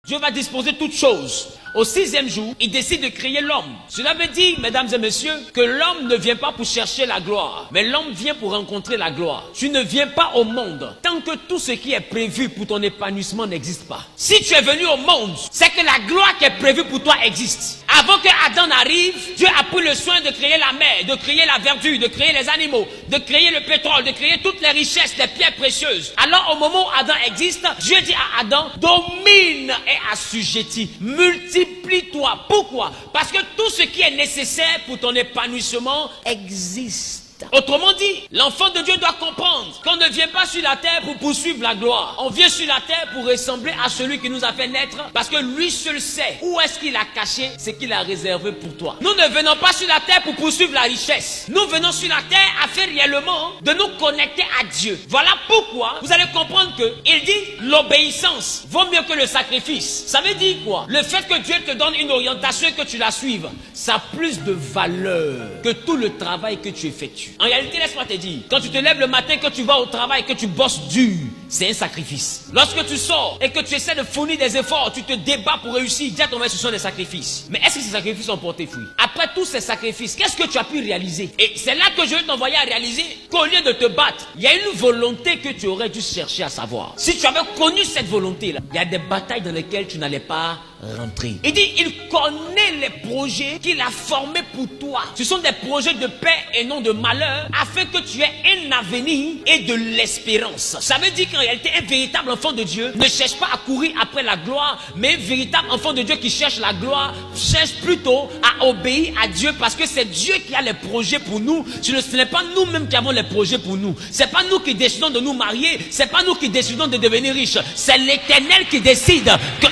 Dieu va disposer toutes choses. Au 6e jour, il décide de créer l'homme. Cela veut dire, mesdames et messieurs, que l'homme ne vient pas pour chercher la gloire, mais l'homme vient pour rencontrer la gloire. Tu ne viens pas au monde tant que tout ce qui est prévu pour ton épanouissement n'existe pas. Si tu es venu au monde, c'est que la gloire qui est prévue pour toi existe. Avant que Adam n'arrive, Dieu a pris le soin de créer la mer, de créer la verdure, de créer les animaux, de créer le pétrole, de créer toutes les richesses, les pierres précieuses. Alors au moment où Adam existe, Dieu dit à Adam, domine et assujettis, multiplie-toi. Pourquoi? Parce que tout ce qui est nécessaire pour ton épanouissement existe. Autrement dit, l'enfant de Dieu doit comprendre qu'on ne vient pas sur la terre pour poursuivre la gloire. On vient sur la terre pour ressembler à celui qui nous a fait naître, parce que lui seul sait où est-ce qu'il a caché ce qu'il a réservé pour toi. Nous ne venons pas sur la terre pour poursuivre la richesse. Nous venons sur la terre afin réellement de nous connecter à Dieu. Voilà pourquoi vous allez comprendre que il dit l'obéissance vaut mieux que le sacrifice. Ça veut dire quoi? Le fait que Dieu te donne une orientation et que tu la suives, ça a plus de valeur que tout le travail que tu effectues. En réalité, laisse-moi te dire, quand tu te lèves le matin, que tu vas au travail, que tu bosses dur, c'est un sacrifice. Lorsque tu sors et que tu essaies de fournir des efforts, tu te débats pour réussir, dis à ton maître, ce sont des sacrifices. Mais est-ce que ces sacrifices ont porté fruit? Après tous ces sacrifices, qu'est-ce que tu as pu réaliser? Et c'est là que je veux t'envoyer à réaliser qu'au lieu de te battre, il y a une volonté que tu aurais dû chercher à savoir. Si tu avais connu cette volonté-là, il y a des batailles dans lesquelles tu n'allais pas rentrer. Il dit, il connaît les projets qu'il a formés pour toi. Ce sont des projets de paix et non de malheur, afin que tu aies un avenir et de l'espérance. Ça veut dire qu'en réalité, un véritable enfant de Dieu ne cherche pas à courir après la gloire, mais un véritable enfant de Dieu qui cherche la gloire, cherche plutôt à obéir à Dieu, parce que c'est Dieu qui a les projets pour nous. Ce n'est pas nous-mêmes qui avons les projets pour nous. C'est pas nous qui décidons de nous marier, c'est pas nous qui décidons de devenir riches. C'est l'Éternel qui décide que...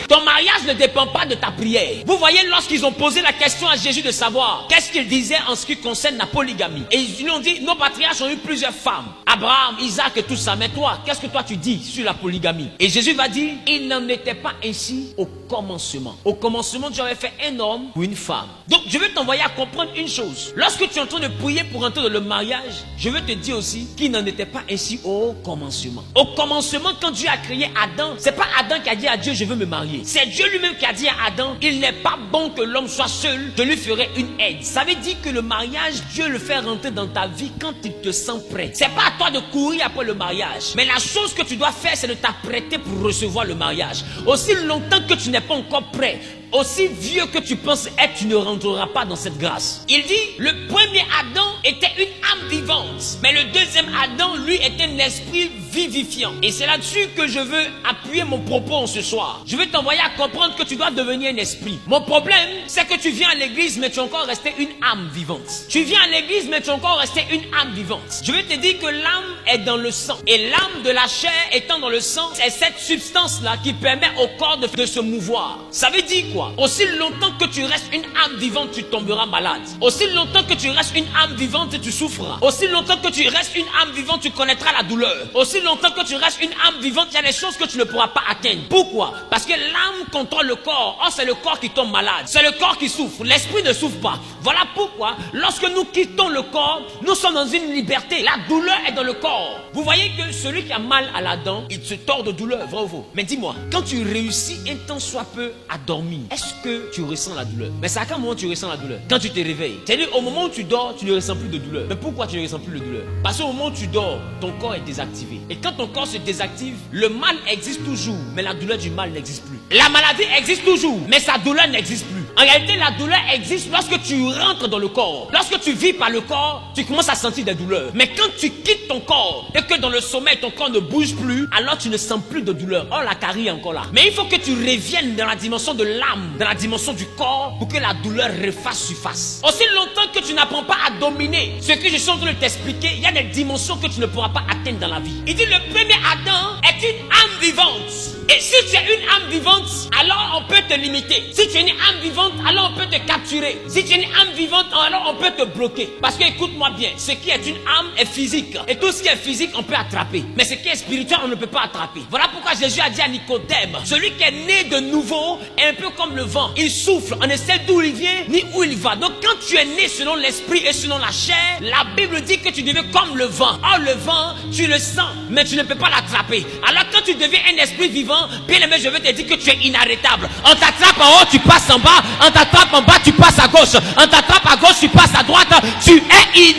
Ton mariage ne dépend pas de ta prière. Vous voyez, lorsqu'ils ont posé la question à Jésus de savoir qu'est-ce qu'il disait en ce qui concerne la polygamie, et ils lui ont dit, nos patriarches ont eu plusieurs femmes, Abraham, Isaac et tout ça, mais toi, qu'est-ce que toi tu dis sur la polygamie? Et Jésus va dire, il n'en était pas ainsi au commencement. Au commencement, Dieu avait fait un homme ou une femme. Donc je veux t'envoyer à comprendre une chose. Lorsque tu es en train de prier pour entrer dans le mariage, je veux te dire aussi qu'il n'en était pas ainsi au commencement. Au commencement, quand Dieu a créé Adam, c'est pas Adam qui a dit à Dieu, je veux me marier. C'est Dieu lui-même qui a dit à Adam, il n'est pas bon que l'homme soit seul, je lui ferai une aide. Ça veut dire que le mariage, Dieu le fait rentrer dans ta vie quand il te sent prêt. C'est pas à toi de courir après le mariage, mais la chose que tu dois faire, c'est de t'apprêter pour recevoir le mariage. Aussi longtemps que tu n'es pas encore prêt, aussi vieux que tu penses être, tu ne rentreras pas dans cette grâce. Il dit, le premier Adam était une âme vivante, mais le deuxième Adam, lui, était un esprit vivifiant. Et c'est là-dessus que je veux appuyer mon propos ce soir. Je veux t'envoyer à comprendre que tu dois devenir un esprit. Mon problème, c'est que tu viens à l'église, mais tu es encore resté une âme vivante. Tu viens à l'église, mais tu es encore resté une âme vivante. Je veux te dire que l'âme est dans le sang. Et l'âme de la chair étant dans le sang, c'est cette substance-là qui permet au corps de se mouvoir. Ça veut dire quoi? Aussi longtemps que tu restes une âme vivante, tu tomberas malade. Aussi longtemps que tu restes une âme vivante, tu souffras. Aussi longtemps que tu restes une âme vivante, tu connaîtras la douleur. Aussi longtemps que tu restes une âme vivante, il y a des choses que tu ne pourras pas atteindre. Pourquoi? Parce que l'âme contrôle le corps. Or, c'est le corps qui tombe malade. C'est le corps qui souffre. L'esprit ne souffre pas. Voilà pourquoi, lorsque nous quittons le corps, nous sommes dans une liberté. La douleur est dans le corps. Vous voyez que celui qui a mal à la dent, il se tord de douleur, vrai ou faux? Mais dis-moi, quand tu réussis un temps soit peu à dormir, est-ce que tu ressens la douleur? Mais c'est à quel moment tu ressens la douleur? Quand tu te réveilles. C'est-à-dire, au moment où tu dors, tu ne ressens plus de douleur. Mais pourquoi tu ne ressens plus de douleur? Parce qu'au moment où tu dors, ton corps est désactivé. Et quand ton corps se désactive, le mal existe toujours, mais la douleur du mal n'existe plus. La maladie existe toujours, mais sa douleur n'existe plus. En réalité, la douleur existe lorsque tu rentres dans le corps. Lorsque tu vis par le corps, tu commences à sentir des douleurs. Mais quand tu quittes ton corps et que dans le sommeil, ton corps ne bouge plus, alors tu ne sens plus de douleur. Oh, la carie est encore là. Mais il faut que tu reviennes dans la dimension de l'âme, dans la dimension du corps, pour que la douleur refasse surface. Aussi longtemps que tu n'apprends pas à dominer ce que je suis en train de t'expliquer, il y a des dimensions que tu ne pourras pas atteindre dans la vie. Il dit le premier Adam est une âme vivante. Et si tu es une âme vivante, alors on peut te limiter. Si tu es une âme vivante, alors on peut te capturer. Si tu es une âme vivante, alors on peut te bloquer. Parce que écoute-moi bien, ce qui est une âme est physique. Et tout ce qui est physique, on peut attraper. Mais ce qui est spirituel, on ne peut pas attraper. Voilà pourquoi Jésus a dit à Nicodème, celui qui est né de nouveau est un peu comme le vent. Il souffle, on ne sait d'où il vient, ni où il va. Donc quand tu es né selon l'esprit et selon la chair, la Bible dit que tu deviens comme le vent. Or le vent, tu le sens, mais tu ne peux pas l'attraper. Alors quand tu deviens un esprit vivant, bien aimé, je veux te dire que tu es inarrêtable. On t'attrape en haut, tu passes en bas. On t'attrape en bas, tu passes à gauche. On t'attrape à gauche, tu passes à droite. Tu es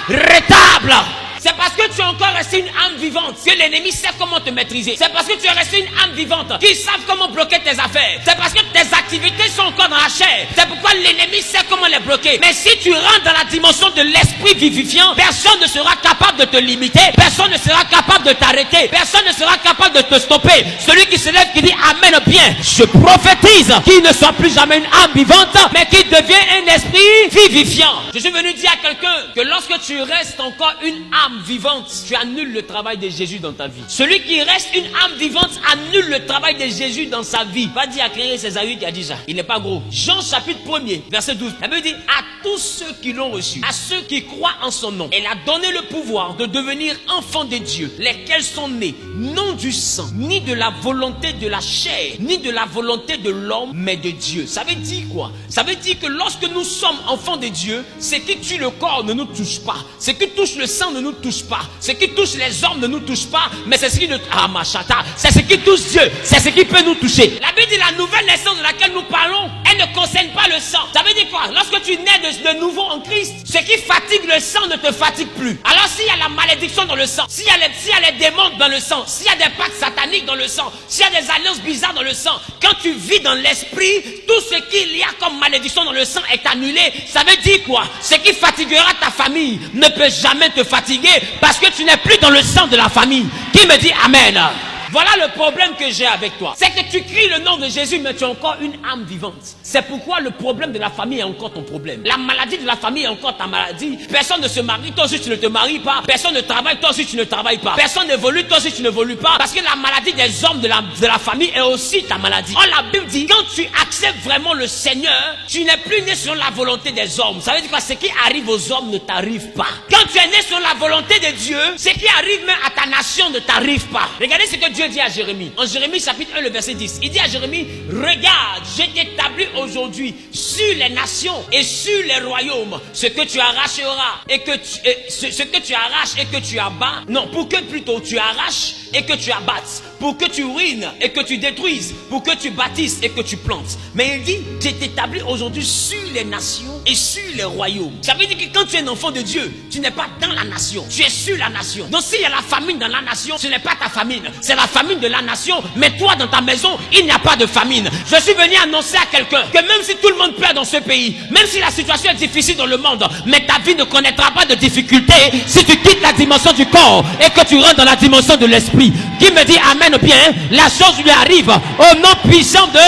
inarrêtable. C'est parce que tu es encore resté une âme vivante que l'ennemi sait comment te maîtriser. C'est parce que tu es resté une âme vivante qu'ils savent comment bloquer tes affaires. C'est parce que tes activités sont encore dans la chair. C'est pourquoi l'ennemi sait comment les bloquer. Mais si tu rentres dans la dimension de l'esprit vivifiant, personne ne sera capable de te limiter. Personne ne sera capable de t'arrêter. Personne ne sera capable de te stopper. Celui qui se lève, qui dit Amen bien, je prophétise qu'il ne soit plus jamais une âme vivante, mais qu'il devienne un esprit vivifiant. Je suis venu dire à quelqu'un que lorsque tu restes encore une âme vivante, tu annules le travail de Jésus dans ta vie. Celui qui reste une âme vivante annule le travail de Jésus dans sa vie. Va dire à Cléry Césaïe qui a dit ça. Il n'est pas gros. Jean chapitre 1er, verset 12. La Bible dit à tous ceux qui l'ont reçu, à ceux qui croient en son nom, elle a donné le pouvoir de devenir enfants de Dieu, lesquels sont nés non du sang, ni de la volonté de la chair, ni de la volonté de l'homme, mais de Dieu. Ça veut dire quoi? Ça veut dire que lorsque nous sommes enfants de Dieu, ce qui tue le corps ne nous touche pas. Ce qui touche le sang ne nous touche pas. Ce qui touche les hommes ne nous touche pas, mais c'est ce qui c'est ce qui touche Dieu, c'est ce qui peut nous toucher. La Bible dit la nouvelle naissance de laquelle nous parlons, elle ne concerne pas le sang. Ça veut dire quoi? Lorsque tu nais de nouveau en Christ, ce qui fatigue le sang ne te fatigue plus. Alors s'il y a la malédiction dans le sang, s'il y a les démons dans le sang, s'il y a des pactes sataniques dans le sang, s'il y a des alliances bizarres dans le sang, quand tu vis dans l'esprit, tout ce qu'il y a comme malédiction dans le sang est annulé. Ça veut dire quoi? Ce qui fatiguera ta famille ne peut jamais te fatiguer parce que tu n'es plus dans le sang de la famille. Qui me dit Amen? Voilà le problème que j'ai avec toi. C'est que tu cries le nom de Jésus, mais tu as encore une âme vivante. C'est pourquoi le problème de la famille est encore ton problème. La maladie de la famille est encore ta maladie. Personne ne se marie, toi aussi tu ne te maries pas. Personne ne travaille, toi aussi tu ne travailles pas. Personne n'évolue, toi aussi tu n'évolues pas. Parce que la maladie des hommes de la famille est aussi ta maladie. Or la Bible dit, quand tu acceptes vraiment le Seigneur, tu n'es plus né selon la volonté des hommes. Ça veut dire quoi? Ce qui arrive aux hommes ne t'arrive pas. Quand tu es né selon la volonté de Dieu, ce qui arrive même à ta nation ne t'arrive pas. Regardez ce que Dieu dit à Jérémie. En Jérémie chapitre 1, le verset 10. Il dit à Jérémie, regarde, je t'établis aujourd'hui sur les nations et sur les royaumes ce que tu arracheras et que ce que tu arraches et que tu abats. Non, pour que plutôt tu arraches et que tu abattes. Pour que tu ruines et que tu détruises. Pour que tu bâtisses et que tu plantes. Mais il dit, je t'établis aujourd'hui sur les nations et sur les royaumes. Ça veut dire que quand tu es un enfant de Dieu, tu n'es pas dans la nation, tu es sur la nation. Donc s'il y a la famine dans la nation, ce n'est pas ta famine, c'est la famine de la nation. Mais toi dans ta maison, il n'y a pas de famine. Je suis venu annoncer à quelqu'un que même si tout le monde pleure dans ce pays, même si la situation est difficile dans le monde, mais ta vie ne connaîtra pas de difficulté si tu quittes la dimension du corps et que tu rentres dans la dimension de l'esprit. Qui me dit amen bien? La chose lui arrive au nom puissant de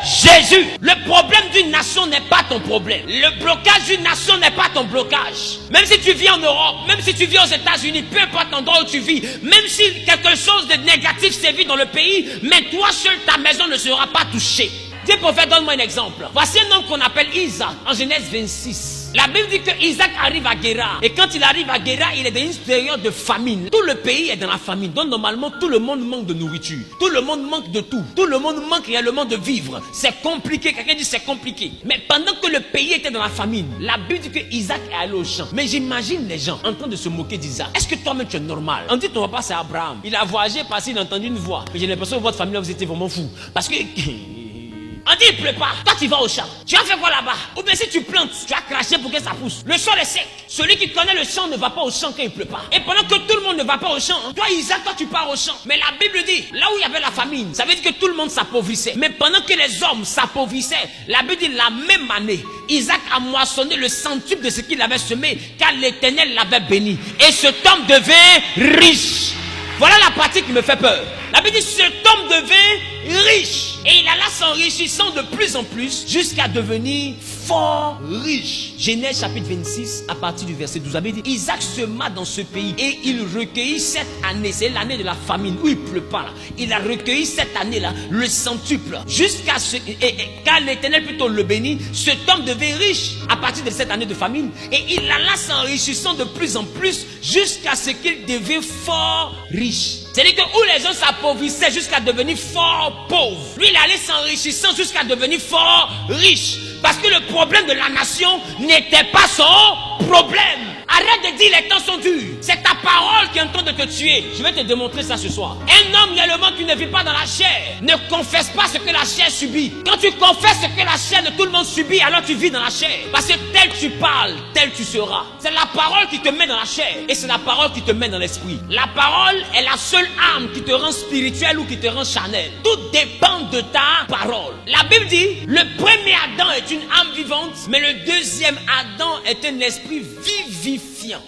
Jésus. Le problème d'une nation n'est pas ton problème. Le blocage d'une nation n'est pas ton blocage. Même si tu vis en Europe, même si tu vis aux États-Unis, peu importe l'endroit où tu vis, même si quelque chose de négatif sévit dans le pays, mais toi seul, ta maison ne sera pas touchée. Dieu prophète, donne-moi un exemple. Voici un homme qu'on appelle Isaac en Genèse 26. La Bible dit que Isaac arrive à Guérar. Et quand il arrive à Guérar, il est dans une période de famine. Tout le pays est dans la famine. Donc normalement, tout le monde manque de nourriture. Tout le monde manque de tout. Tout le monde manque réellement de vivre. C'est compliqué. Quelqu'un dit c'est compliqué. Mais pendant que le pays était dans la famine, la Bible dit que Isaac est allé au champ. Mais j'imagine les gens en train de se moquer d'Isaac. Est-ce que toi-même tu es normal? On dit ton papa c'est Abraham. Il a voyagé parce qu'il a entendu une voix. Mais j'ai l'impression que votre famille là vous étiez vraiment fou. Parce que... on dit il pleut pas, toi tu vas au champ. Tu as fait quoi là-bas? Ou bien si tu plantes, tu as craché pour que ça pousse. Le sol est sec. Celui qui connaît le champ ne va pas au champ quand il pleut pas. Et pendant que tout le monde ne va pas au champ, toi Isaac, toi tu pars au champ. Mais la Bible dit, là où il y avait la famine, ça veut dire que tout le monde s'appauvrissait. Mais pendant que les hommes s'appauvrissaient, la Bible dit la même année, Isaac a moissonné le centuple de ce qu'il avait semé, car l'Éternel l'avait béni. Et cet homme devint riche. Voilà la partie qui me fait peur. La Bible dit, cet homme devint riche. Et il alla s'enrichissant de plus en plus jusqu'à devenir fort riche. Genèse chapitre 26, à partir du verset 12, avait dit, Isaac sema dans ce pays et il recueillit cette année, c'est l'année de la famine où il pleut pas là. Il a recueilli cette année-là le centuple jusqu'à ce, car l'Éternel plutôt le bénit, cet homme devint riche à partir de cette année de famine et il alla s'enrichissant de plus en plus jusqu'à ce qu'il devint fort riche. C'est-à-dire que où les gens s'appauvrissaient jusqu'à devenir fort pauvres, lui il allait s'enrichissant jusqu'à devenir fort riche. Parce que le problème de la nation n'était pas son problème. Arrête de dire les temps sont durs. C'est ta parole qui est en train de te tuer. Je vais te démontrer ça ce soir. Un homme réellement qui ne vit pas dans la chair ne confesse pas ce que la chair subit. Quand tu confesses ce que la chair de tout le monde subit, alors tu vis dans la chair. Parce que tel tu parles, tel tu seras. C'est la parole qui te met dans la chair et c'est la parole qui te met dans l'esprit. La parole est la seule arme qui te rend spirituel ou qui te rend charnel. Tout dépend de ta parole. La Bible dit, le premier Adam est une âme vivante, mais le deuxième Adam est un esprit vivifiant.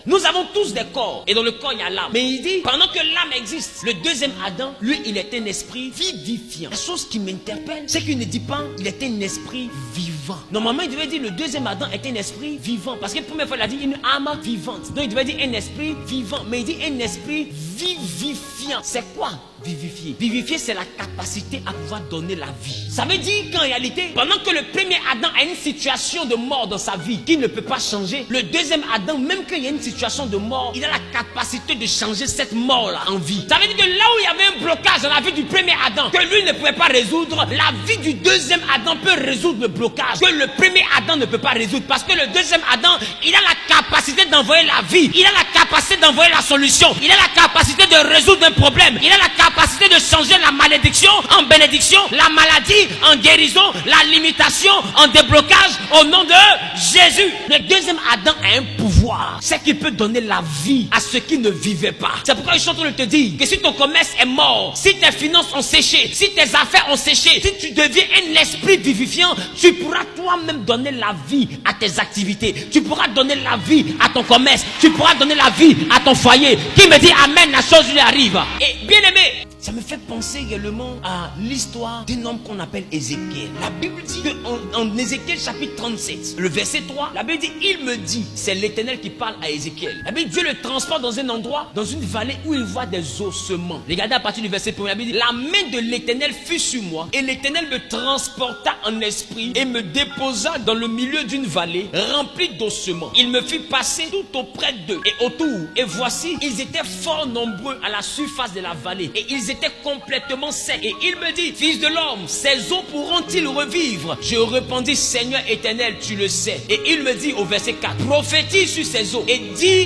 Nous avons tous des corps et dans le corps il y a l'âme. Mais il dit, pendant que l'âme existe, le deuxième Adam, lui, il est un esprit vivifiant. La chose qui m'interpelle, c'est qu'il ne dit pas, il est un esprit vivant. Normalement, il devait dire, le deuxième Adam est un esprit vivant. Parce que la première fois, il a dit une âme vivante. Donc, il devait dire un esprit vivant. Mais il dit un esprit vivifiant. C'est quoi vivifier? Vivifier, c'est la capacité à pouvoir donner la vie. Ça veut dire qu'en réalité, pendant que le premier Adam a une situation de mort dans sa vie qui ne peut pas changer, le deuxième Adam, même qu'il y a une situation de mort, il a la capacité de changer cette mort-là en vie. Ça veut dire que là où il y avait un blocage dans la vie du premier Adam, que lui ne pouvait pas résoudre, la vie du deuxième Adam peut résoudre le blocage que le premier Adam ne peut pas résoudre. Parce que le deuxième Adam, il a la capacité d'envoyer la vie, il a la capacité d'envoyer la solution, il a la capacité de résoudre un problème, il a la capacité de changer la malédiction en bénédiction, la maladie en guérison, la limitation en déblocage au nom de Jésus. Le deuxième Adam a un pouvoir, c'est qu'il peut donner la vie à ceux qui ne vivaient pas. C'est pourquoi je suis en train de te dire que si ton commerce est mort, si tes finances ont séché, si tes affaires ont séché, si tu deviens un esprit vivifiant, tu pourras toi-même donner la vie à tes activités, tu pourras donner la vie à ton commerce, tu pourras donner la vie à ton foyer. Qui me dit amen, la chose lui arrive. Et bien aimé, ça me fait penser également à l'histoire d'un homme qu'on appelle Ézéchiel. La Bible dit en Ézéchiel chapitre 37, le verset 3, la Bible dit, il me dit, c'est l'Éternel qui parle à Ézéchiel. La Bible dit, Dieu le transporte dans un endroit, dans une vallée où il voit des ossements. Regardez à partir du verset 1, la Bible dit, la main de l'Éternel fut sur moi et l'Éternel me transporta en esprit et me déposa dans le milieu d'une vallée remplie d'ossements. Il me fit passer tout auprès d'eux et autour. Et voici, ils étaient fort nombreux à la surface de la vallée et ils étaient complètement secs. Et il me dit, fils de l'homme, ces eaux pourront-ils revivre? Je répondis, Seigneur éternel, tu le sais. Et il me dit au verset 4, prophétise sur ces eaux et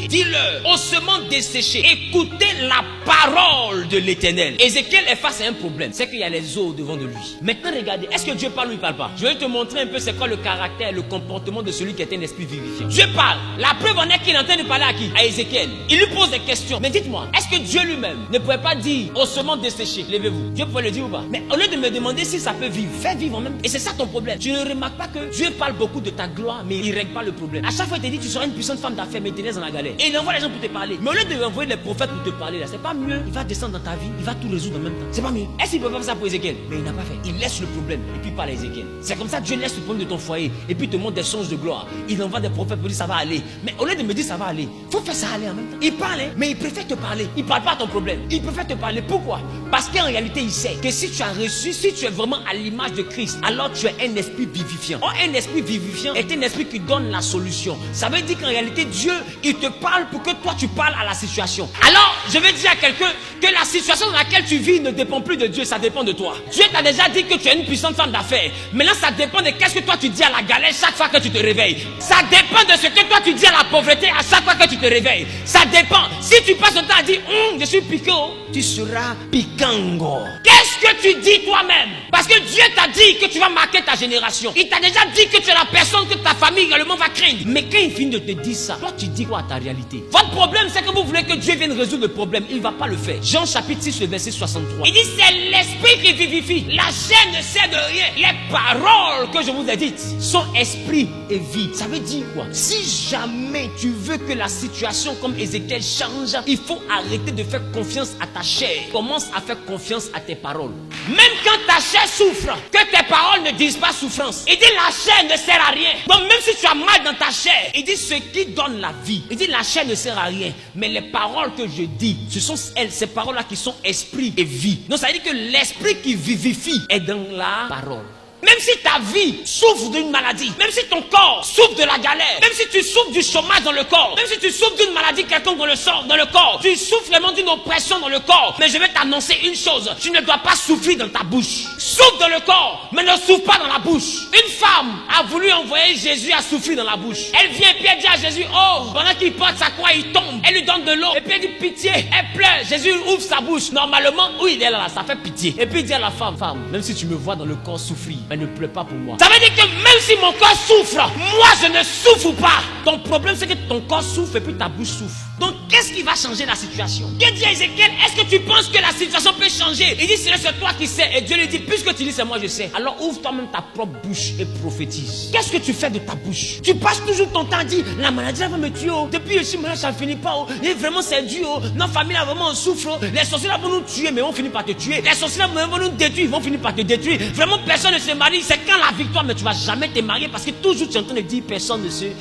dis-leur, ossements desséchés, écoutez la parole de l'Éternel. Ézéchiel est face à un problème, c'est qu'il y a les eaux devant de lui. Maintenant regardez, est-ce que Dieu parle ou il parle pas? Je vais te montrer un peu c'est quoi le caractère, le comportement de celui qui est un esprit vivifiant. Dieu parle, la preuve en est qu'il est en train de parler à qui? À Ézéchiel. Il lui pose des questions, mais dites-moi, est-ce que Dieu lui-même ne pouvait pas dire, ossements desséchés, levez-vous? Dieu pourrait le dire ou pas? Mais au lieu de me demander si ça peut vivre, fais vivre en même temps. Et c'est ça ton problème. Tu ne remarques pas que Dieu parle beaucoup de ta gloire, mais il ne règle pas le problème. À chaque fois il te dit, tu seras une puissante femme d'affaires, mais tu es dans la galère. Et il envoie les gens pour te parler. Mais au lieu de envoyer les prophètes pour te parler, là, c'est pas mieux. Il va descendre dans ta vie, il va tout résoudre en même temps. C'est pas mieux. Est-ce qu'il peut pas faire ça pour Ézéchiel? Mais il n'a pas fait. Il laisse le problème et puis parle à Ézéchiel. C'est comme ça que Dieu laisse le problème de ton foyer et puis te montre des songes de gloire. Il envoie des prophètes pour dire ça va aller. Mais au lieu de me dire ça va aller, faut faire ça aller en même temps. Il parle, hein, mais il préfère te parler. Il parle pas à ton problème. Il préfère te parler. Pourquoi? Parce qu'en réalité, il sait que si tu as reçu, si tu es vraiment à l'image de Christ, alors tu es un esprit vivifiant. Or, un esprit vivifiant est un esprit qui donne la solution. Ça veut dire qu'en réalité, Dieu, il te parle pour que toi, tu parles à la situation. Alors, je vais dire à quelqu'un que la situation dans laquelle tu vis ne dépend plus de Dieu, ça dépend de toi. Dieu t'a déjà dit que tu es une puissante femme d'affaires. Maintenant, ça dépend de qu'est-ce que toi tu dis à la galère chaque fois que tu te réveilles. Ça dépend de ce que toi tu dis à la pauvreté à chaque fois que tu te réveilles. Ça dépend. Si tu passes ton temps à dire, je suis piquant, tu seras piquango. Qu'est-ce que tu dis toi-même? Parce que Dieu t'a dit que tu vas marquer ta génération. Il t'a déjà dit que tu es la personne que ta famille également va craindre. Mais quand il finit de te dire ça, toi tu dis quoi à ta réalité? Votre problème, c'est que vous voulez que Dieu vienne résoudre le problème. Il ne va pas le faire. Jean chapitre 6, le verset 63. Il dit, c'est l'esprit qui vivifie. La chair ne sert de rien. Les paroles que je vous ai dites sont esprit et vie. Ça veut dire quoi? Si jamais tu veux que la situation comme Ézéchiel change, il faut arrêter de faire confiance à ta chair. Commence à faire confiance à tes paroles. Même quand ta chair souffre, que tes paroles ne disent pas souffrance. Il dit la chair ne sert à rien. Donc même si tu as mal dans ta chair, il dit ce qui donne la vie. Il dit la chair ne sert à rien. Mais les paroles que je dis, ce sont elles, ces paroles-là qui sont esprit et vie. Donc ça veut dire que l'esprit qui vivifie est dans la parole. Même si ta vie souffre d'une maladie, même si ton corps souffre de la galère, même si tu souffres du chômage dans le corps, même si tu souffres d'une maladie quelconque dans le corps, tu souffres vraiment d'une oppression dans le corps, mais je vais t'annoncer une chose, tu ne dois pas souffrir dans ta bouche. Souffre dans le corps, mais ne souffre pas dans la bouche. Une femme a voulu envoyer Jésus à souffrir dans la bouche. Elle vient et puis elle dit à Jésus, oh, pendant qu'il porte sa croix, il tombe. Elle lui donne de l'eau et puis elle dit pitié, elle pleure. Jésus ouvre sa bouche. Normalement, oui, il est là, ça fait pitié. Et puis il dit à la femme, même si tu me vois dans le corps souffrir, mais ne pleure pas pour moi. Ça veut dire que même si mon corps souffre, moi je ne souffre pas. Ton problème c'est que ton corps souffre et puis ta bouche souffre. Donc qu'est-ce qui va changer la situation? Que dit Ézéchiel? Est-ce que tu penses que la situation peut changer? Il dit c'est toi qui sais. Et Dieu lui dit puisque tu dis c'est moi je sais. Alors ouvre toi-même ta propre bouche et prophétise. Qu'est-ce que tu fais de ta bouche? Tu passes toujours ton temps à dire la maladie va me tuer. Oh. Depuis je suis malade ça ne finit pas. Oh. Et vraiment c'est dur. Oh. Notre famille là vraiment on souffre. Oh. Les sorciers là vont nous tuer mais on finit par te tuer. Les sorciers là vont nous détruire, ils vont finir par te détruire. Vraiment personne ne se marie. C'est quand la victoire mais tu vas jamais te marier parce que toujours tu es en train de dire personne ne se marie.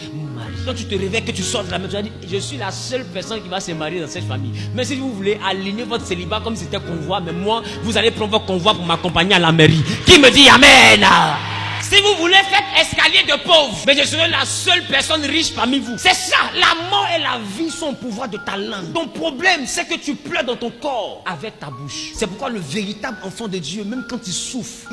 Quand tu te réveilles, que tu sors de la maison, tu vas dire je suis la seule personne qui va se marier dans cette famille. Mais si vous voulez aligner votre célibat comme si c'était convoi, mais moi, vous allez prendre votre convoi pour m'accompagner à la mairie. Qui me dit Amen? Si vous voulez faire escalier de pauvres, mais je serai la seule personne riche parmi vous. C'est ça, la mort et la vie sont au pouvoir de ta langue. Ton problème, c'est que tu pleures dans ton corps avec ta bouche. C'est pourquoi le véritable enfant de Dieu, même quand il souffre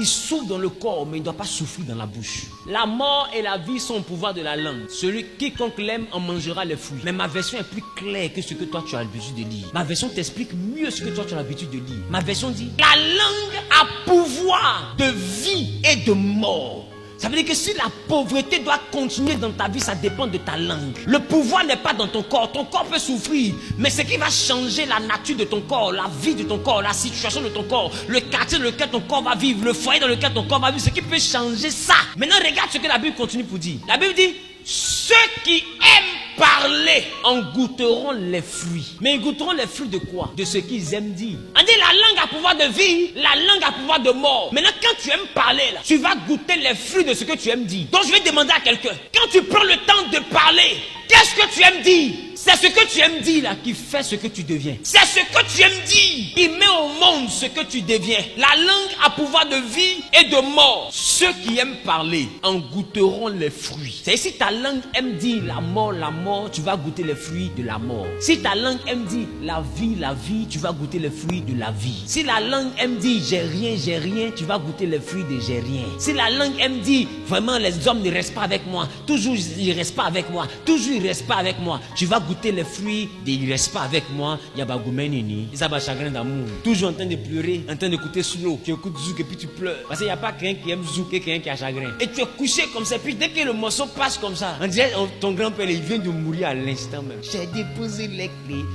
dans le corps, mais il ne doit pas souffrir dans la bouche. La mort et la vie sont au pouvoir de la langue. Celui quiconque l'aime en mangera les fruits. Mais ma version est plus claire que ce que toi tu as l'habitude de lire. Ma version t'explique mieux ce que toi tu as l'habitude de lire. Ma version dit, la langue a pouvoir de vie et de mort. Ça veut dire que si la pauvreté doit continuer dans ta vie, ça dépend de ta langue. Le pouvoir n'est pas dans ton corps. Ton corps peut souffrir. Mais ce qui va changer la nature de ton corps, la vie de ton corps, la situation de ton corps, le quartier dans lequel ton corps va vivre, le foyer dans lequel ton corps va vivre, ce qui peut changer ça. Maintenant, regarde ce que la Bible continue pour dire. La Bible dit, ceux qui aiment parler en goûteront les fruits. Mais ils goûteront les fruits de quoi? De ce qu'ils aiment dire. On dit la langue a pouvoir de vie, la langue a pouvoir de mort. Maintenant quand tu aimes parler là, tu vas goûter les fruits de ce que tu aimes dire. Donc je vais demander à quelqu'un, quand tu prends le temps de parler, qu'est-ce que tu aimes dire? C'est ce que tu aimes dire là qui fait ce que tu deviens. C'est ce que tu aimes dire qui met au monde ce que tu deviens. La langue a pouvoir de vie et de mort. Ceux qui aiment parler en goûteront les fruits. C'est si ta langue aime dire la mort, tu vas goûter les fruits de la mort. Si ta langue aime dire la vie, tu vas goûter les fruits de la vie. Si la langue aime dire j'ai rien, tu vas goûter les fruits de j'ai rien. Si la langue aime dire vraiment les hommes ne restent pas avec moi, toujours ils ne restent pas avec moi, toujours ils ne restent pas avec moi, tu vas goûter les fruits de il ne reste pas avec moi, il y a bagoumenini, ça va chagrin d'amour. Toujours en train de pleurer, en train d'écouter slow, tu écoutes zouk et puis tu pleures. Parce qu'il n'y a pas quelqu'un qui aime zouk et quelqu'un qui a chagrin. Et tu es couché comme ça, puis dès que le morceau passe comme ça, on dirait ton grand-père il vient de mourir à l'instant même. J'ai déposé les clés.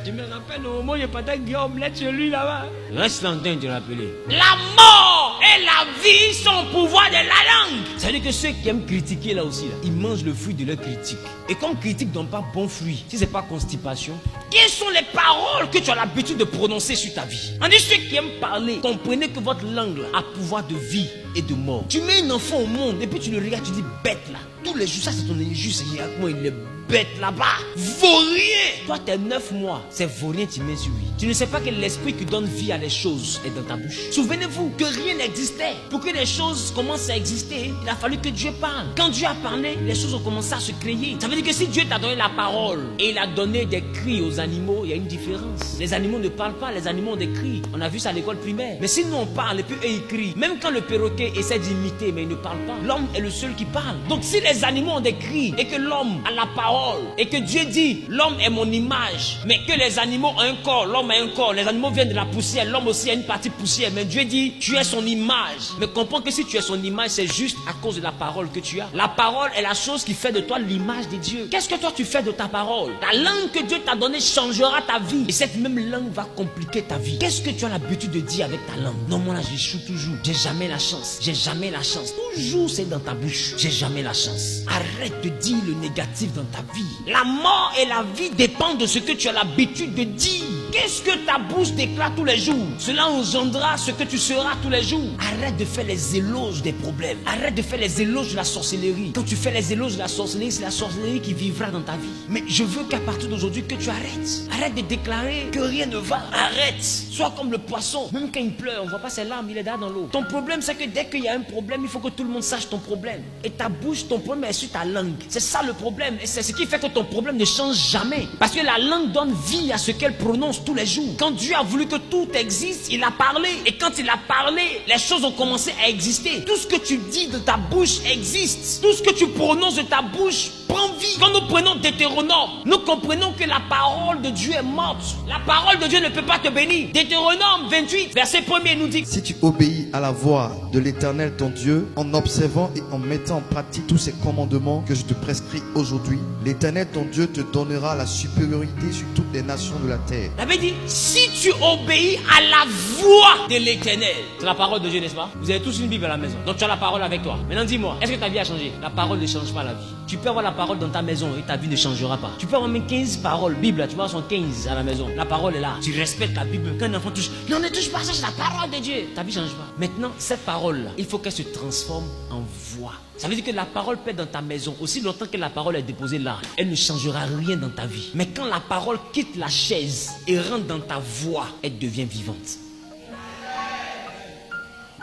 Je me rappelle au moment où il y a pas de Guillaume chez lui là-bas. Reste en train de te rappeler. La mort et la vie sont au pouvoir de la langue. Ça veut dire que ceux qui aiment critiquer là aussi, là, ils mangent le fruit de leur critique. Et comme critique donne pas bon fruit, si c'est pas constipation, quelles sont les paroles que tu as l'habitude de prononcer sur ta vie? On dit ceux qui aiment parler, comprenez que votre langue là, a pouvoir de vie et de mort. Tu mets un enfant au monde et puis tu le regardes, tu dis bête là. Tous les jours, ça c'est ton injuste. Regarde comment il est bête là-bas. Vaurien. Toi, t'es 9 mois. C'est vaurien, tu mets sur lui. Tu ne sais pas que l'esprit qui donne vie à les choses est dans ta bouche. Souvenez-vous que rien n'existait. Pour que les choses commencent à exister, il a fallu que Dieu parle. Quand Dieu a parlé, les choses ont commencé à se créer. Ça veut dire que si Dieu t'a donné la parole et il a donné des cris aux animaux, il y a une différence. Les animaux ne parlent pas, les animaux ont des cris. On a vu ça à l'école primaire. Mais si nous on parle et puis eux ils crient, même quand le perroquet essaie d'imiter, mais il ne parle pas, l'homme est le seul qui parle. Donc si les animaux ont des cris et que l'homme a la parole et que Dieu dit l'homme est mon image, mais que les animaux ont un corps, l'homme a un corps, les animaux viennent de la poussière, l'homme aussi a une partie poussière, mais Dieu dit tu es son image. Mais comprends que si tu es son image, c'est juste à cause de la parole que tu as. La parole est la chose qui fait de toi l'image de Dieu. Qu'est-ce que toi tu fais de ta parole? La langue que Dieu t'a donnée changera ta vie et cette même langue va compliquer ta vie. Qu'est-ce que tu as l'habitude de dire avec ta langue? Non, moi là j'échoue toujours, j'ai jamais la chance, j'ai jamais la chance. toujours c'est dans ta bouche. J'ai jamais la chance. Arrête de dire le négatif dans ta vie. La mort et la vie dépendent de ce que tu as l'habitude de dire. Qu'est-ce que ta bouche déclare tous les jours? Cela engendrera ce que tu seras tous les jours. Arrête de faire les éloges des problèmes. Arrête de faire les éloges de la sorcellerie. Quand tu fais les éloges de la sorcellerie, c'est la sorcellerie qui vivra dans ta vie. Mais je veux qu'à partir d'aujourd'hui que tu arrêtes. Arrête de déclarer que rien ne va. Arrête. Sois comme le poisson. Même quand il pleure, on ne voit pas ses larmes, il est là dans l'eau. Ton problème, c'est que dès qu'il y a un problème, il faut que tout le monde sache ton problème. Et ta bouche, ton problème est sur ta langue. C'est ça le problème. Et c'est ce qui fait que ton problème ne change jamais. Parce que la langue donne vie à ce qu'elle prononce tous les jours. Quand Dieu a voulu que tout existe, il a parlé. Et quand il a parlé, les choses ont commencé à exister. Tout ce que tu dis de ta bouche existe. Tout ce que tu prononces de ta bouche prend vie. Quand nous prenons Deutéronome, nous comprenons que la parole de Dieu est morte. La parole de Dieu ne peut pas te bénir. Deutéronome 28, verset 1er nous dit: si tu obéis à la voix de l'Éternel ton Dieu, en observant et en mettant en pratique tous ces commandements que je te prescris aujourd'hui, l'Éternel ton Dieu te donnera la supériorité sur toutes les nations de la terre. La Bible dit: si tu obéis à la voix de l'Éternel. C'est la parole de Dieu, n'est-ce pas? Vous avez tous une Bible à la maison, donc tu as la parole avec toi. Maintenant dis-moi, est-ce que ta vie a changé? La parole ne change pas la vie. Tu peux avoir la parole dans ta maison et ta vie ne changera pas. Tu peux avoir même 15 paroles, Bible, tu vois, sont 15 à la maison. La parole est là. Tu respectes la Bible. Quand un enfant touche, non, ne touche pas ça, c'est la parole de Dieu. Ta vie ne change pas. Maintenant, cette parole-là, il faut qu'elle se transforme en voix. Ça veut dire que la parole peut être dans ta maison. Aussi longtemps que la parole est déposée là, elle ne changera rien dans ta vie. Mais quand la parole quitte la chaise et rentre dans ta voix, elle devient vivante.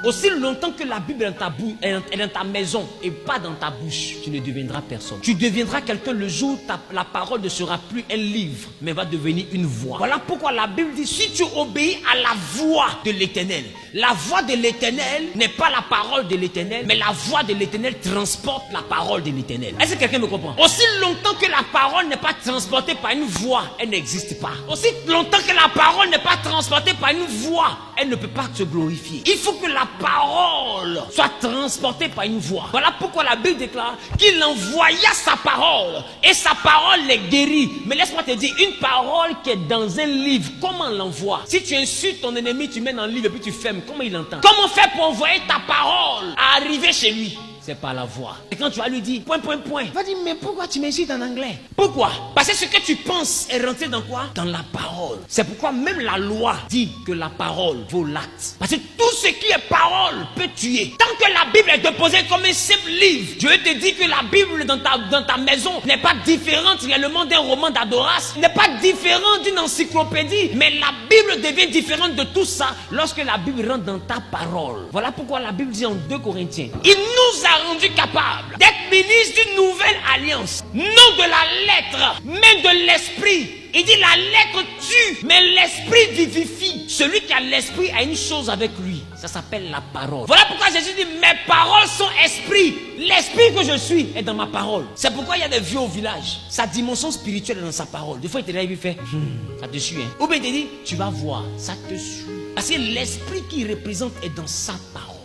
Aussi longtemps que la Bible est dans ta bouche, est dans ta maison et pas dans ta bouche, tu ne deviendras personne. Tu deviendras quelqu'un le jour où la parole ne sera plus un livre, mais va devenir une voix. Voilà pourquoi la Bible dit: si tu obéis à la voix de l'Éternel. La voix de l'Éternel n'est pas la parole de l'Éternel, mais la voix de l'Éternel transporte la parole de l'Éternel. Est-ce que quelqu'un me comprend? Aussi longtemps que la parole n'est pas transportée par une voix, elle n'existe pas. Aussi longtemps que la parole n'est pas transportée par une voix, elle ne peut pas se glorifier. Il faut que la parole soit transportée par une voix. Voilà pourquoi la Bible déclare qu'il envoya sa parole et sa parole les guérit. Mais laisse-moi te dire, une parole qui est dans un livre, comment on l'envoie? Si tu insultes ton ennemi, tu mets dans le livre et puis tu fermes, comment il entend? Comment faire pour envoyer ta parole à arriver chez lui? C'est par la voix. Et quand tu vas lui dire point, il va dire: mais pourquoi tu m'insultes en anglais? Pourquoi? Parce que ce que tu penses est rentré dans quoi? Dans la parole. C'est pourquoi même la loi dit que la parole vaut l'acte. Parce que tout ce qui est parole peut tuer. Tant que la Bible est déposée comme un simple livre, je veux te dire que la Bible dans ta maison n'est pas différente réellement d'un roman d'Adoras, n'est pas différente d'une encyclopédie, mais la Bible devient différente de tout ça lorsque la Bible rentre dans ta parole. Voilà pourquoi la Bible dit en 2 Corinthiens: il nous a rendu capable d'être ministres d'une nouvelle alliance, non de la lettre, mais de l'esprit. Il dit: la lettre tue, mais l'esprit vivifie. Celui qui a l'esprit a une chose avec lui, ça s'appelle la parole. Voilà pourquoi Jésus dit: mes paroles sont esprit. L'esprit que je suis est dans ma parole. C'est pourquoi il y a des vieux au village. Sa dimension spirituelle est dans sa parole. Des fois il te dit, il fait ça te suit, hein? Ou bien il te dit: tu vas voir, ça te suit. Parce que l'esprit qu'il représente est dans sa parole.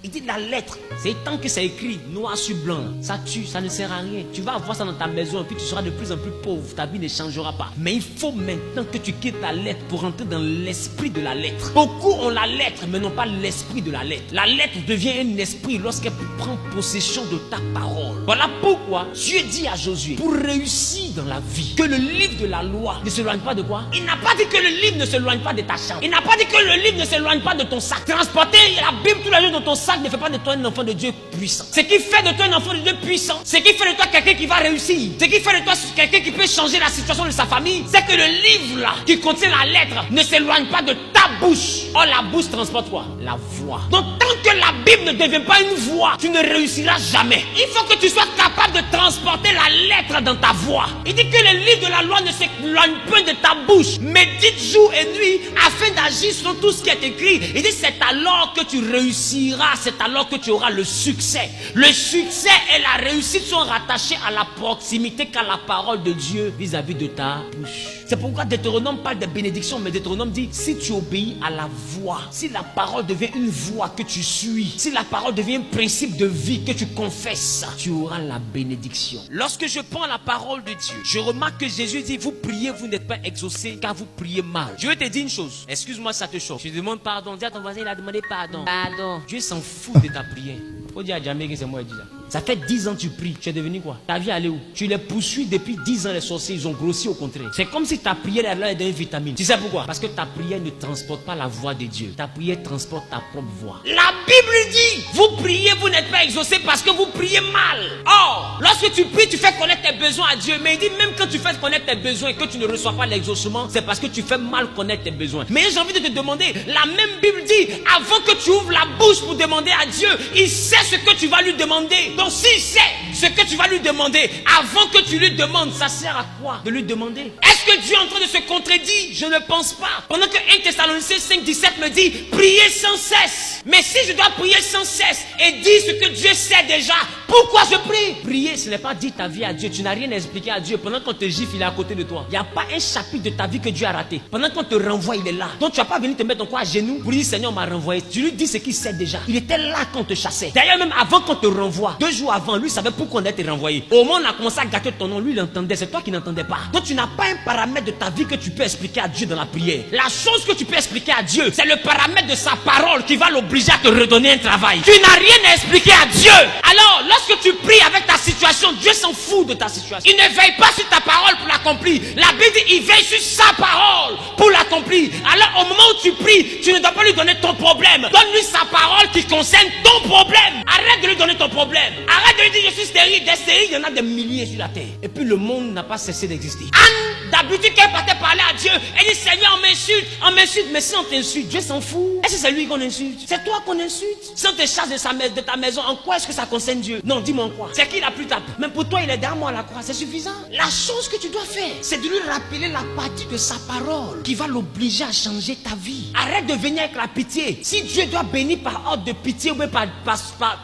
Il dit: la lettre, c'est tant que c'est écrit noir sur blanc, ça tue, ça ne sert à rien. Tu vas avoir ça dans ta maison et puis tu seras de plus en plus pauvre. Ta vie ne changera pas. Mais il faut maintenant que tu quittes la lettre pour entrer dans l'esprit de la lettre. Beaucoup ont la lettre mais n'ont pas l'esprit de la lettre. La lettre devient un esprit lorsqu'elle prend possession de ta parole. Voilà pourquoi Dieu dit à Josué, pour réussir dans la vie, que le livre de la loi ne s'éloigne pas de quoi? Il n'a pas dit que le livre ne s'éloigne pas de ta chambre. Il n'a pas dit que le livre ne s'éloigne pas de ton sac. Transporter la Bible tous les jours dans ton sac ne fait pas de toi un enfant de Dieu puissant. Ce qui fait de toi un enfant de Dieu puissant, ce qui fait de toi quelqu'un qui va réussir, ce qui fait de toi quelqu'un qui peut changer la situation de sa famille, c'est que le livre là, qui contient la lettre, ne s'éloigne pas de ta bouche. Or la bouche transporte quoi? La voix. Donc tant que la Bible ne devient pas une voix, tu ne réussiras jamais. Il faut que tu sois capable de transporter la lettre dans ta voix. Il dit que le livre de la loi ne s'éloigne pas de ta bouche. Médite jour et nuit afin d'agir sur tout ce qui est écrit. Il dit: c'est alors que tu réussiras, c'est alors que tu auras le succès. Le succès et la réussite sont rattachés à la proximité qu'a la parole de Dieu vis-à-vis de ta bouche. C'est pourquoi Deutéronome parle de bénédiction, mais Deutéronome dit: si tu obéis à la voix, si la parole devient une voix que tu suis, si la parole devient un principe de vie que tu confesses, tu auras la bénédiction. Lorsque je prends la parole de Dieu, je remarque que Jésus dit: vous priez, vous n'êtes pas exaucés car vous priez mal. Je vais te dire une chose, excuse-moi, ça te choque. Je demande pardon, dis à ton voisin, il a demandé pardon. Pardon. Dieu s'en fout de ta prière. Faut dire à Jamé que c'est moi qui dis ça. Ça fait 10 ans que tu pries, tu es devenu quoi? Ta vie allée où? Tu les poursuis depuis 10 ans, les sorciers, ils ont grossi au contraire. C'est comme si ta prière allait donner une vitamine. Tu sais pourquoi? Parce que ta prière ne transporte pas la voix de Dieu. Ta prière transporte ta propre voix. La Bible dit, vous priez, vous n'êtes pas exaucés parce que vous priez mal. Or, lorsque tu pries, tu fais connaître tes besoins à Dieu. Mais il dit, même quand tu fais connaître tes besoins et que tu ne reçois pas l'exaucement, c'est parce que tu fais mal connaître tes besoins. Mais j'ai envie de te demander, la même Bible dit, avant que tu ouvres la bouche pour demander à Dieu, il sait ce que tu vas lui demander. Donc s'il sait ce que tu vas lui demander, avant que tu lui demandes, ça sert à quoi de lui demander? Est-ce que Dieu est en train de se contredire? Je ne pense pas. Pendant que 1 Thessaloniciens 5,17 me dit, priez sans cesse. Mais si je dois prier sans cesse et dire ce que Dieu sait déjà, pourquoi je prie? Prier, ce n'est pas dire ta vie à Dieu. Tu n'as rien à expliquer à Dieu. Pendant qu'on te gifle, il est à côté de toi. Il n'y a pas un chapitre de ta vie que Dieu a raté. Pendant qu'on te renvoie, il est là. Donc tu n'as pas venu te mettre encore à genoux pour dire, Seigneur m'a renvoyé. Tu lui dis ce qu'il sait déjà. Il était là quand on te chassait. D'ailleurs, même avant qu'on te renvoie, 2 jours avant, lui savait pourquoi on a été renvoyé. Au moment où on a commencé à gâter ton nom, lui il entendait. C'est toi qui n'entendais pas. Donc tu n'as pas un paramètre de ta vie que tu peux expliquer à Dieu dans la prière. La chose que tu peux expliquer à Dieu, c'est le paramètre de sa parole qui va l'obliger à te redonner un travail. Tu n'as rien à expliquer à Dieu. Alors, lorsque tu pries avec ta situation, Dieu s'en fout de ta situation. Il ne veille pas sur ta parole pour l'accomplir. La Bible dit, il veille sur sa parole pour l'accomplir. Alors, au moment où tu pries, tu ne dois pas lui donner ton problème. Donne-lui sa parole qui concerne ton problème. Arrête de lui donner ton problème. Arrête de lui dire, je suis stérile. Des stériles, il y en a des milliers sur la terre. Et puis, le monde n'a pas cessé d'exister. Anne, d'habitude, quand elle partait parler à Dieu, elle dit, Seigneur, on m'insulte. Mais si on t'insulte, Dieu s'en fout. Est-ce que c'est lui qu'on insulte? C'est toi qu'on insulte. Si on te chasse de ta maison, en quoi est-ce que ça concerne Dieu? Non, dis-moi en quoi. C'est qui la plus tape? Même pour toi, il est derrière moi à la croix, c'est suffisant. La chose que tu dois faire, c'est de lui rappeler la partie de sa parole qui va l'obliger à changer ta vie. Arrête de venir avec la pitié. Si Dieu doit bénir par ordre de pitié ou bien par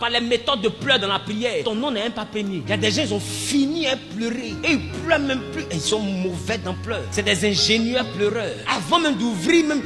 les méthodes de pleurs dans la prière, ton nom n'est même pas béni. Il y a des gens, ils ont fini à pleurer. Et ils pleurent même plus. Ils sont mauvais dans pleurs. C'est des ingénieurs pleureurs. Avant même d'ouvrir, même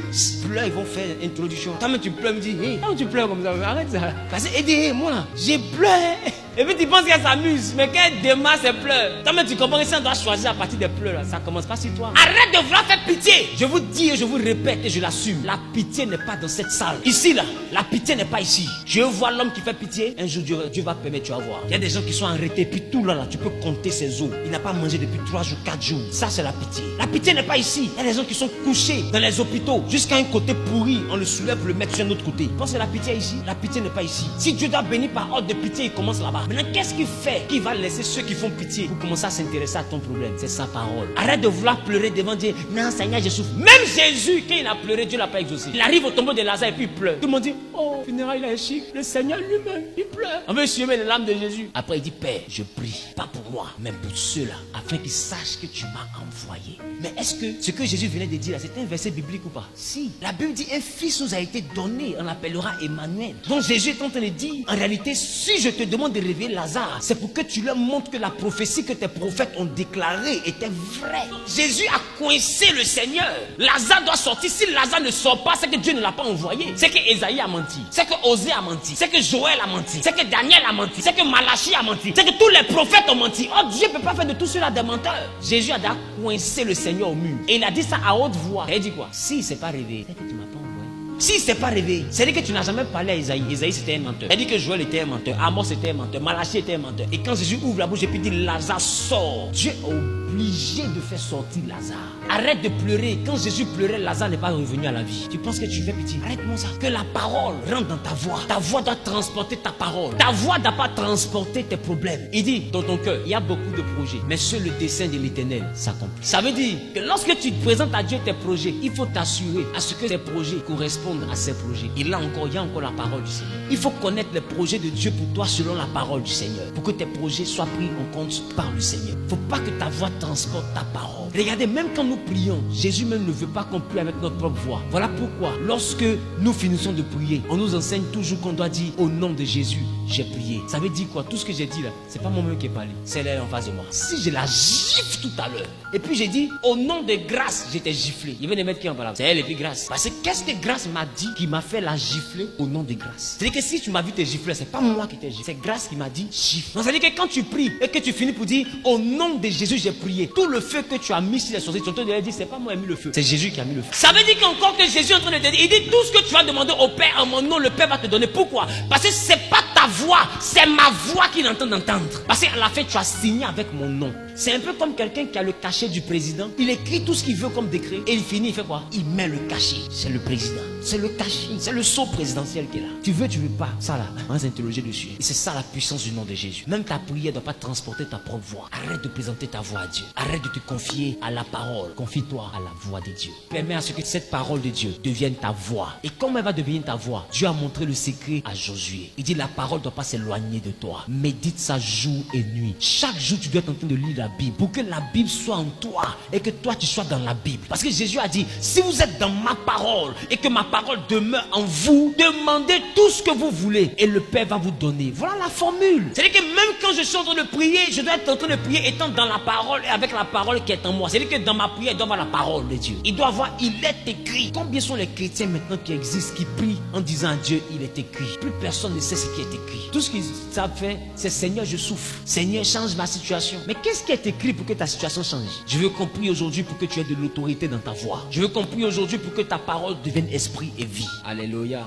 pleurs, ils vont faire introduction. Toi même tu pleures, me dis, hey, pourquoi tu pleures comme ça? Arrête ça. Parce que, hey, moi, j'ai pleuré. Et puis tu penses qu'elle s'amuse, mais quand elle démarre ses pleurs, toi même tu comprends que si on doit choisir à partir des pleurs, là, ça commence pas sur toi. Arrête de vouloir faire pitié. Je vous dis et je vous répète et je l'assume. La pitié n'est pas dans cette salle. Ici là, la pitié n'est pas ici. Dieu voit l'homme qui fait pitié. Un jour Dieu va permettre, tu vas voir. Il y a des gens qui sont arrêtés, puis tout là, tu peux compter ses os. Il n'a pas mangé depuis 3 jours, 4 jours. Ça c'est la pitié. La pitié n'est pas ici. Il y a des gens qui sont couchés dans les hôpitaux, jusqu'à un côté pourri, on le soulève pour le mettre sur un autre côté. Pense que la pitié est ici. La pitié n'est pas ici. Si Dieu doit bénir par ordre de pitié, il commence là-bas. Maintenant, qu'est-ce qu'il fait qui va laisser ceux qui font pitié pour commencer à s'intéresser à ton problème? C'est sa parole. Arrête de vouloir pleurer devant Dieu. Non, Seigneur, je souffre. Même Jésus, quand il a pleuré, Dieu l'a pas exaucé. Il arrive au tombeau de Lazare et puis il pleure. Tout le monde dit, oh, funérailles, il a un chic. Le Seigneur lui-même, il pleure. On veut suivre les larmes de Jésus. Après, il dit, Père, je prie, pas pour moi, mais pour ceux-là, afin qu'ils sachent que tu m'as envoyé. Mais est-ce que ce que Jésus venait de dire, c'est un verset biblique ou pas? Si. La Bible dit, un fils nous a été donné, on l'appellera Emmanuel. Donc Jésus est en train de dire, en réalité, si je te demande de réveiller Lazare, c'est pour que tu leur montres que la prophétie que tes prophètes ont déclarée était vraie. Jésus a coincé le Seigneur. Lazare doit sortir. Si Lazare ne sort pas, c'est que Dieu ne l'a pas envoyé. C'est que Ésaïe a menti. C'est que Osée a menti. C'est que Joël a menti. C'est que Daniel a menti. C'est que Malachie a menti. C'est que tous les prophètes ont menti. Oh, Dieu ne peut pas faire de tout cela des menteurs. Jésus a déjà coincé le Seigneur au mur. Et il a dit ça à haute voix. Et il dit quoi? Si il s'est pas réveillé, c'est que tu m'as pas envoyé. Si c'est pas réveillé, c'est-à-dire que tu n'as jamais parlé à Isaïe. Isaïe c'était un menteur. Elle dit que Joël était un menteur. Amos était un menteur. Malachie était un menteur. Et quand Jésus ouvre la bouche et puis dit Lazare sort, Dieu est obligé de faire sortir Lazare. Arrête de pleurer. Quand Jésus pleurait, Lazare n'est pas revenu à la vie. Tu penses que tu fais pitié? Arrête-moi ça. Que la parole rentre dans ta voix. Ta voix doit transporter ta parole. Ta voix ne doit pas transporter tes problèmes. Il dit dans ton cœur, il y a beaucoup de projets, mais seul le dessein de l'Éternel s'accomplit. Ça veut dire que lorsque tu présentes à Dieu tes projets, il faut t'assurer à ce que tes projets correspondent à ses projets. Et là encore, il y a encore la parole du Seigneur. Il faut connaître les projets de Dieu pour toi selon la parole du Seigneur. Pour que tes projets soient pris en compte par le Seigneur. Il ne faut pas que ta voix transporte ta parole. Regardez, même quand nous prions, Jésus même ne veut pas qu'on prie avec notre propre voix. Voilà pourquoi, lorsque nous finissons de prier, on nous enseigne toujours qu'on doit dire au nom de Jésus, j'ai prié. Ça veut dire quoi? Tout ce que j'ai dit là, c'est pas moi-même qui ai parlé, c'est elle en face de moi. Si je la gifle tout à l'heure, et puis j'ai dit au nom de grâce, j'étais giflé. Il veut de mettre qui en parle? C'est elle et puis grâce. Parce que qu'est-ce que grâce m'a dit qui m'a fait la gifler au nom de grâce? C'est-à-dire que si tu m'as vu te gifler, c'est pas moi qui t'ai giflé, c'est grâce qui m'a dit gifle. Donc ça veut dire que quand tu pries et que tu finis pour dire au nom de Jésus, j'ai prié, tout le feu que tu as as mis sur les sorciers, tu te dit, c'est pas moi qui ai mis le feu, c'est Jésus qui a mis le feu. Ça veut dire qu'encore que Jésus est en train de te dire, il dit tout ce que tu vas demander au Père en mon nom, le Père va te donner. Pourquoi? Parce que c'est pas ta voix, c'est ma voix qu'il est en train d'entendre. Parce qu'à la fin, tu as signé avec mon nom. C'est un peu comme quelqu'un qui a le cachet du président. Il écrit tout ce qu'il veut comme décret et il finit, il fait quoi? Il met le cachet. C'est le président. C'est le cachet. C'est le sceau présidentiel qui est là. Tu veux pas. Ça là, on va s'interroger dessus. Et c'est ça la puissance du nom de Jésus. Même ta prière ne doit pas transporter ta propre voix. Arrête de présenter ta voix à Dieu. Arrête de te confier à la parole. Confie-toi à la voix de Dieu. Permets à ce que cette parole de Dieu devienne ta voix. Et comme elle va devenir ta voix, Dieu a montré le secret à Josué. Il dit la parole ne doit pas s'éloigner de toi. Médite ça jour et nuit. Chaque jour, tu dois être en train de lire la Bible pour que la Bible soit en toi et que toi tu sois dans la Bible. Parce que Jésus a dit, si vous êtes dans ma parole et que ma parole demeure en vous, demandez tout ce que vous voulez et le Père va vous donner. Voilà la formule. C'est-à-dire que même quand je suis en train de prier, je dois être en train de prier étant dans la parole et avec la parole qui est en moi. C'est-à-dire que dans ma prière, il doit avoir la parole de Dieu. Il doit avoir, il est écrit. Combien sont les chrétiens maintenant qui existent, qui prient en disant à Dieu, il est écrit. Plus personne ne sait ce qui est écrit. Tout ce qu'ils savent faire, c'est Seigneur, je souffre. Seigneur, change ma situation. Mais qu'est-ce qui est écrit pour que ta situation change? Je veux qu'on prie aujourd'hui pour que tu aies de l'autorité dans ta voix. Je veux qu'on prie aujourd'hui pour que ta parole devienne esprit et vie. Alléluia.